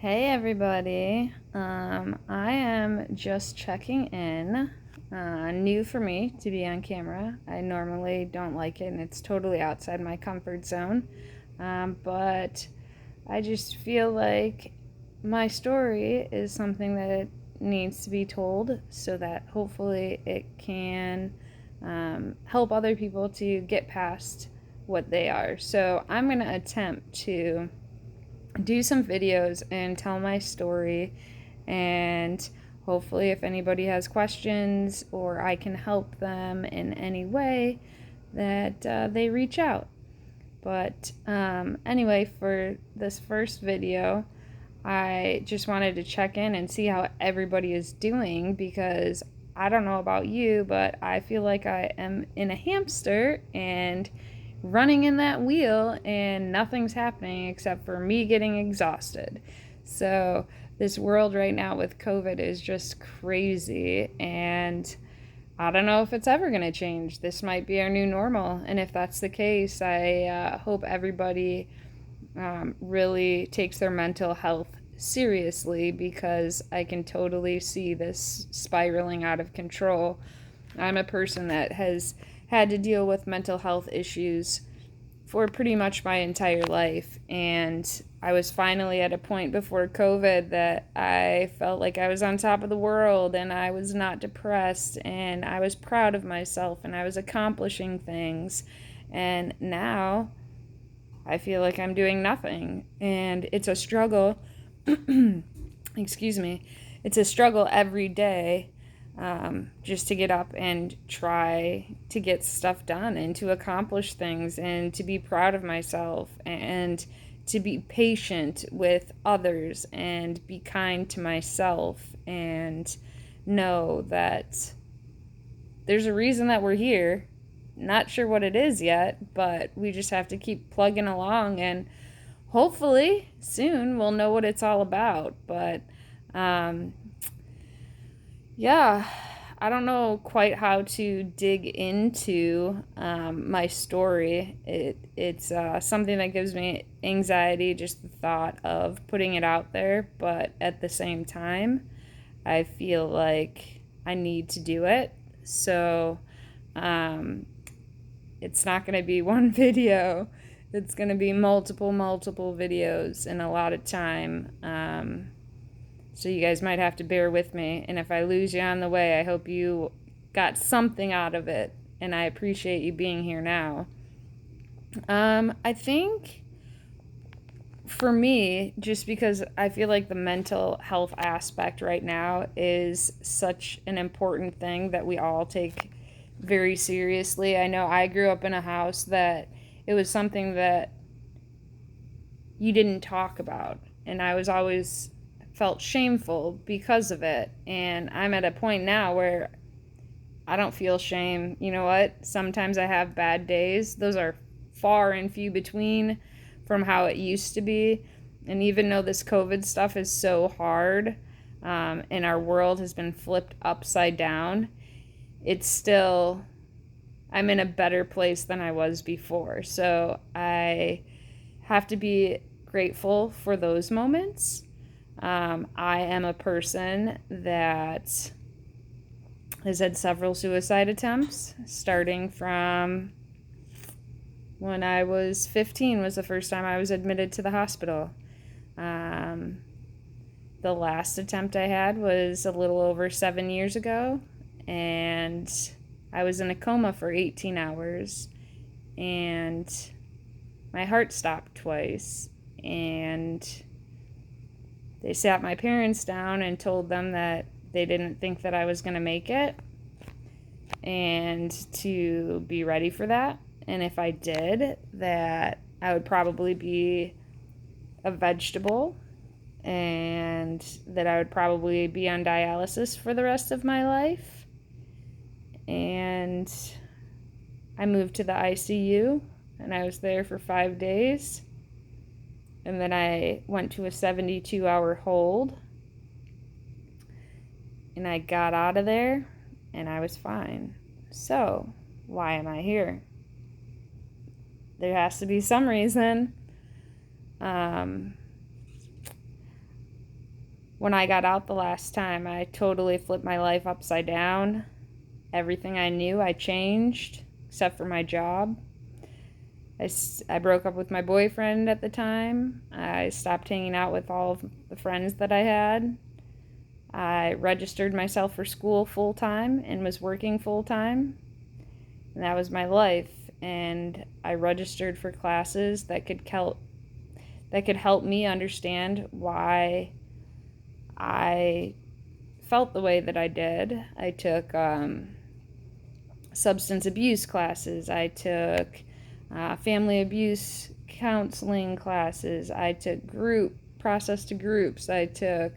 Hey everybody. I am just checking in. New for me to be on camera. I normally don't like it and it's totally outside my comfort zone. But I just feel like my story is something that needs to be told so that hopefully it can help other people to get past what they are. So I'm going to attempt to do some videos and tell my story, and hopefully if anybody has questions or I can help them in any way that they reach out. But anyway, for this first video, I just wanted to check in and see how everybody is doing, because I don't know about you, but I feel like I am in a hamster and running in that wheel and nothing's happening except for me getting exhausted. So this world right now with COVID is just crazy, and I don't know if it's ever going to change. This might be our new normal, and if that's the case, I hope everybody really takes their mental health seriously, because I can totally see this spiraling out of control. I'm a person that has had to deal with mental health issues for pretty much my entire life, and I was finally at a point before COVID that I felt like I was on top of the world and I was not depressed and I was proud of myself and I was accomplishing things. And now I feel like I'm doing nothing, and it's a struggle. Excuse me. It's a struggle every day, just to get up and try to get stuff done and to accomplish things and to be proud of myself and to be patient with others and be kind to myself and know that there's a reason that we're here. Not sure what it is yet, but we just have to keep plugging along, and hopefully soon we'll know what it's all about. But um, yeah, I don't know quite how to dig into my story. It's something that gives me anxiety, just the thought of putting it out there, but at the same time, I feel like I need to do it. So um, it's not going to be one video. It's going to be multiple videos and a lot of time. So you guys might have to bear with me. And if I lose you on the way, I hope you got something out of it. And I appreciate you being here now. I think for me, just because I feel like the mental health aspect right now is such an important thing that we all take very seriously. I know I grew up in a house that it was something that you didn't talk about, and I was always felt shameful because of it. And I'm at a point now where I don't feel shame. You know what? Sometimes I have bad days. Those are far and few between from how it used to be. And even though this COVID stuff is so hard, and our world has been flipped upside down, it's still, I'm in a better place than I was before. So I have to be grateful for those moments. I am a person that has had several suicide attempts, starting from when I was 15 was the first time I was admitted to the hospital. The last attempt I had was a little over 7 years ago, and I was in a coma for 18 hours, and my heart stopped twice, and they sat my parents down and told them that they didn't think that I was going to make it and to be ready for that. And if I did, that I would probably be a vegetable and that I would probably be on dialysis for the rest of my life. And I moved to the ICU and I was there for 5 days. And then I went to a 72-hour hold. And I got out of there and I was fine. So, why am I here? There has to be some reason. when I got out the last time, I totally flipped my life upside down. Everything I knew, I changed, except for my job. I broke up with my boyfriend at the time. I stopped hanging out with all of the friends that I had. I registered myself for school full time and was working full time. And that was my life. And I registered for classes that could help me understand why I felt the way that I did. I took substance abuse classes. I took family abuse counseling classes. I took process to groups. I took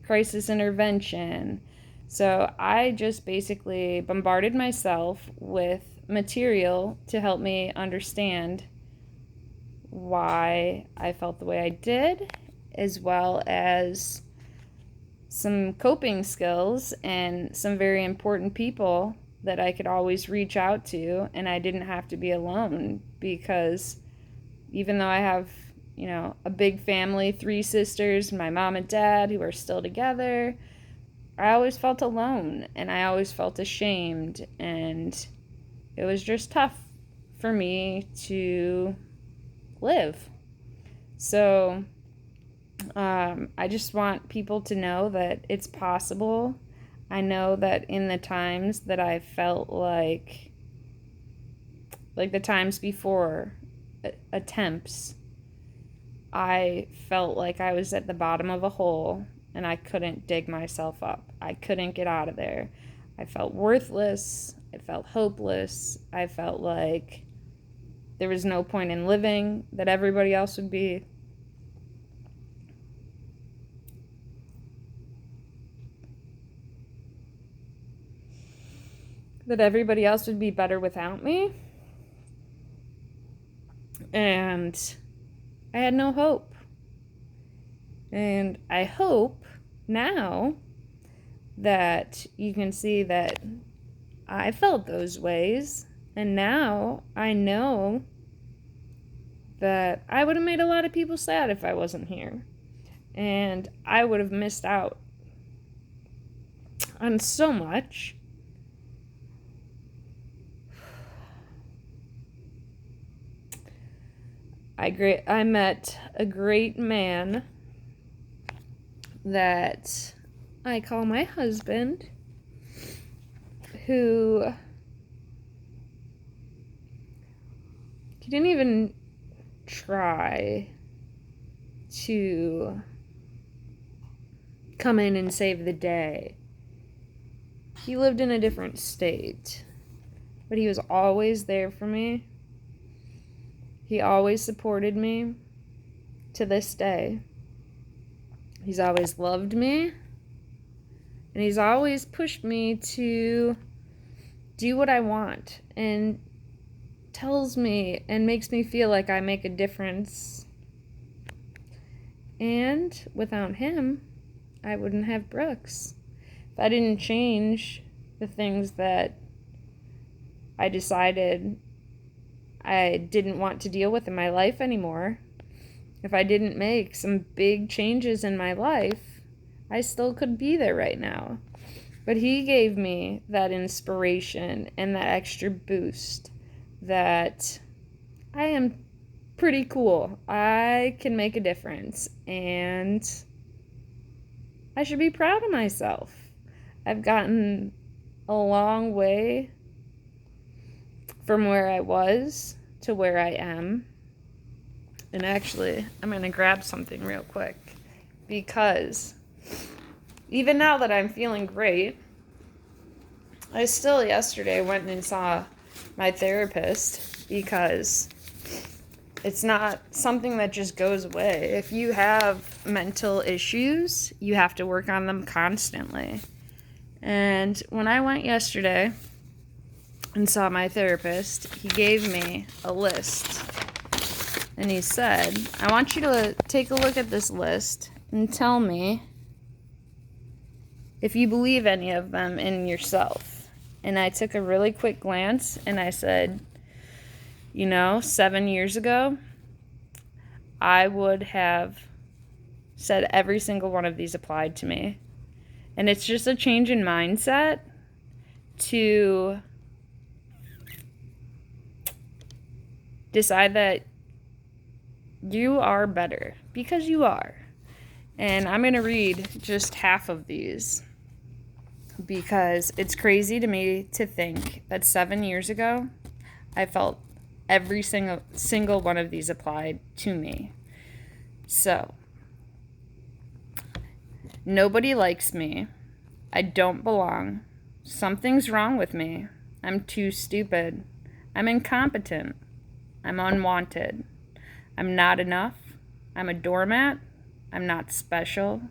crisis intervention. So I just basically bombarded myself with material to help me understand why I felt the way I did, as well as some coping skills and some very important people that I could always reach out to, and I didn't have to be alone, because even though I have, a big family, 3 sisters, my mom and dad who are still together, I always felt alone and I always felt ashamed, and it was just tough for me to live. So I just want people to know that it's possible. I know that in the times that I felt like the times before attempts, I felt like I was at the bottom of a hole and I couldn't dig myself up. I couldn't get out of there. I felt worthless. I felt hopeless. I felt like there was no point in living, that everybody else would be better without me. And I had no hope. And I hope now that you can see that I felt those ways, and now I know that I would have made a lot of people sad if I wasn't here, and I would have missed out on so much. I met a great man that I call my husband, who he didn't even try to come in and save the day. He lived in a different state, but he was always there for me. He always supported me to this day. He's always loved me, and he's always pushed me to do what I want, and tells me and makes me feel like I make a difference. And without him, I wouldn't have Brooks. If I didn't change the things that I decided I didn't want to deal with in my life anymore, if I didn't make some big changes in my life, I still could be there right now. But he gave me that inspiration and that extra boost that I am pretty cool. I can make a difference, and I should be proud of myself. I've gotten a long way from where I was to where I am. And actually, I'm going to grab something real quick, because even now that I'm feeling great, I still yesterday went and saw my therapist, because it's not something that just goes away. If you have mental issues, you have to work on them constantly. And when I went yesterday and saw my therapist, he gave me a list. And he said, I want you to take a look at this list and tell me if you believe any of them in yourself. And I took a really quick glance and I said, 7 years ago, I would have said every single one of these applied to me. And it's just a change in mindset to decide that you are better, because you are. And I'm going to read just half of these because it's crazy to me to think that 7 years ago I felt every single one of these applied to me. So, nobody likes me. I don't belong. Something's wrong with me. I'm too stupid. I'm incompetent. I'm unwanted. I'm not enough. I'm a doormat. I'm not special.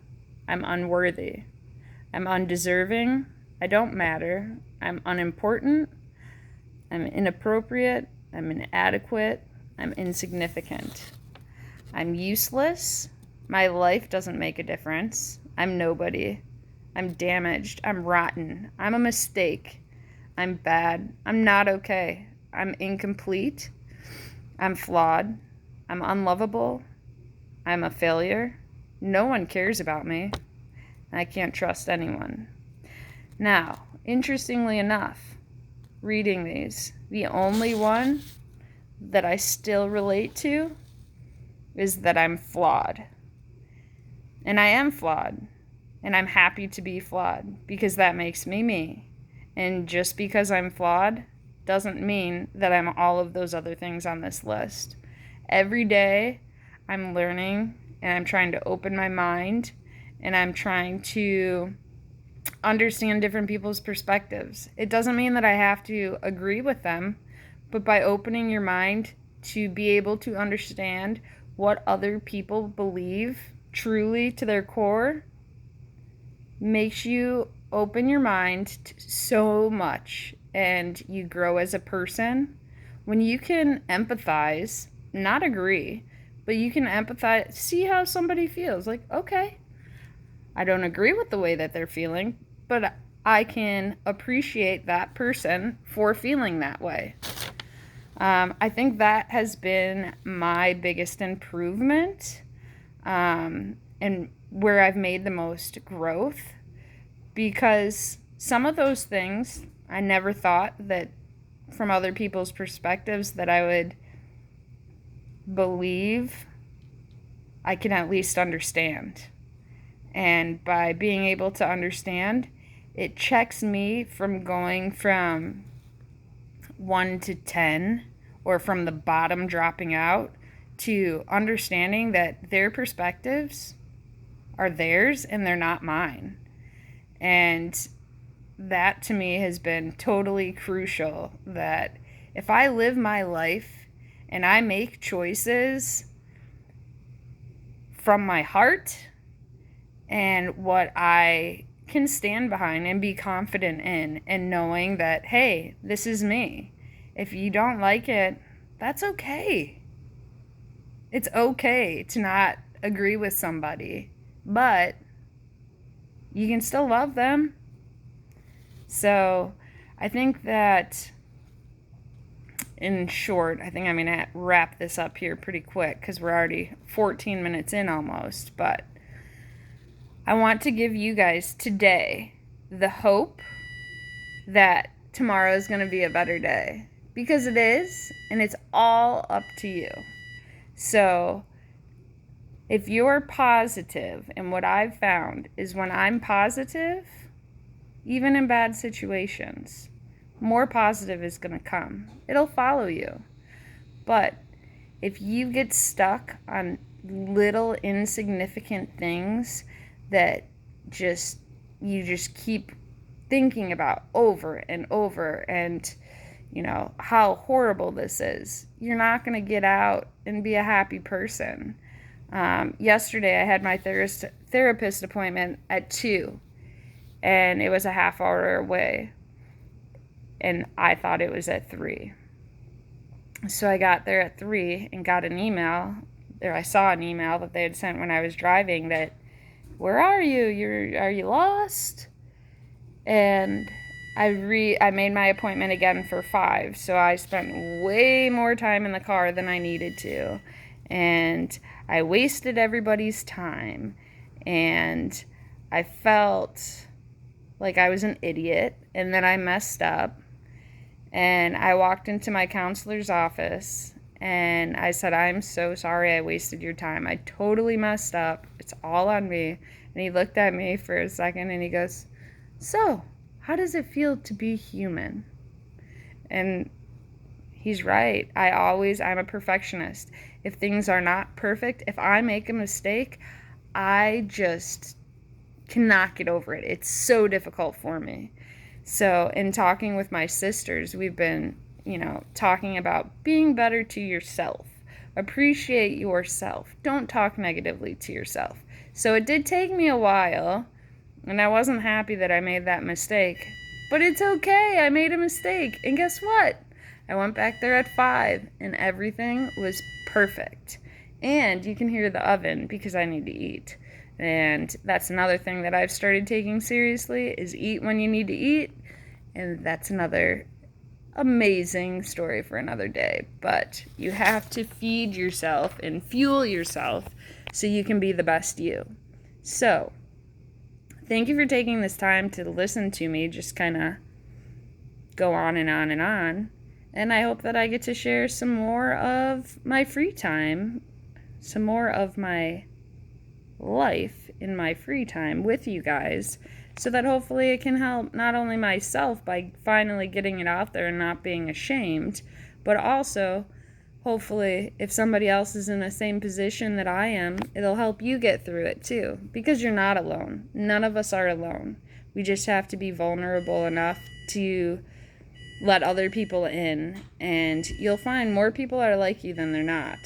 I'm unworthy. I'm undeserving. I don't matter. I'm unimportant. I'm inappropriate. I'm inadequate. I'm insignificant. I'm useless. My life doesn't make a difference. I'm nobody. I'm damaged. I'm rotten. I'm a mistake. I'm bad. I'm not okay. I'm incomplete. I'm flawed. I'm unlovable. I'm a failure. No one cares about me. I can't trust anyone. Now, interestingly enough, reading these, the only one that I still relate to is that I'm flawed. And I am flawed. And I'm happy to be flawed because that makes me me. And just because I'm flawed doesn't mean that I'm all of those other things on this list. Every day I'm learning and I'm trying to open my mind and I'm trying to understand different people's perspectives. It doesn't mean that I have to agree with them, but by opening your mind to be able to understand what other people believe truly to their core makes you open your mind so much, and you grow as a person when you can empathize, not agree, but you can empathize, see how somebody feels. Like, okay, I don't agree with the way that they're feeling, but I can appreciate that person for feeling that way. I think that has been my biggest improvement, and where I've made the most growth, because some of those things I never thought that from other people's perspectives that I would believe I can at least understand. And by being able to understand, it checks me from going from 1 to 10, or from the bottom dropping out, to understanding that their perspectives are theirs and they're not mine. And that to me has been totally crucial, that if I live my life and I make choices from my heart and what I can stand behind and be confident in, and knowing that, hey, this is me. If you don't like it, that's okay. It's okay to not agree with somebody, but you can still love them. So I think that, in short, I think I'm going to wrap this up here pretty quick because we're already 14 minutes in almost. But I want to give you guys today the hope that tomorrow is going to be a better day, because it is, and it's all up to you. So if you're positive, and what I've found is when I'm positive, even in bad situations, more positive is going to come. It'll follow you. But if you get stuck on little insignificant things that you just keep thinking about over and over, and how horrible this is, you're not going to get out and be a happy person. Yesterday I had my therapist appointment at 2, and it was a half hour away, and I thought it was at 3. So I got there at 3 and got an email, or I saw an email that they had sent when I was driving, that, where are you? Are you lost? And I made my appointment again for 5, so I spent way more time in the car than I needed to. And I wasted everybody's time, and I felt like I was an idiot, and then I messed up, and I walked into my counselor's office, and I said, I'm so sorry I wasted your time. I totally messed up. It's all on me. And he looked at me for a second, and he goes, so, how does it feel to be human? And he's right. I'm a perfectionist. If things are not perfect, if I make a mistake, I just cannot get over it. It's so difficult for me. So, in talking with my sisters, we've been, talking about being better to yourself. Appreciate yourself. Don't talk negatively to yourself. So, it did take me a while, and I wasn't happy that I made that mistake. But it's okay. I made a mistake. And guess what? I went back there at 5, and everything was perfect. And you can hear the oven because I need to eat. And that's another thing that I've started taking seriously, is eat when you need to eat. And that's another amazing story for another day. But you have to feed yourself and fuel yourself so you can be the best you. So, thank you for taking this time to listen to me just kind of go on and on and on. And I hope that I get to share some more of my free time, some more of my life in my free time with you guys, so that hopefully it can help not only myself by finally getting it out there and not being ashamed, but also hopefully if somebody else is in the same position that I am, it'll help you get through it too, because you're not alone. None of us are alone. We just have to be vulnerable enough to let other people in, and you'll find more people are like you than they're not.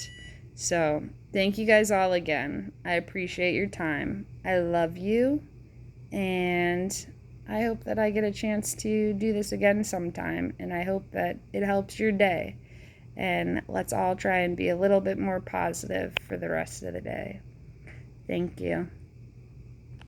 So, thank you guys all again. I appreciate your time. I love you, and I hope that I get a chance to do this again sometime, and I hope that it helps your day. And let's all try and be a little bit more positive for the rest of the day. Thank you.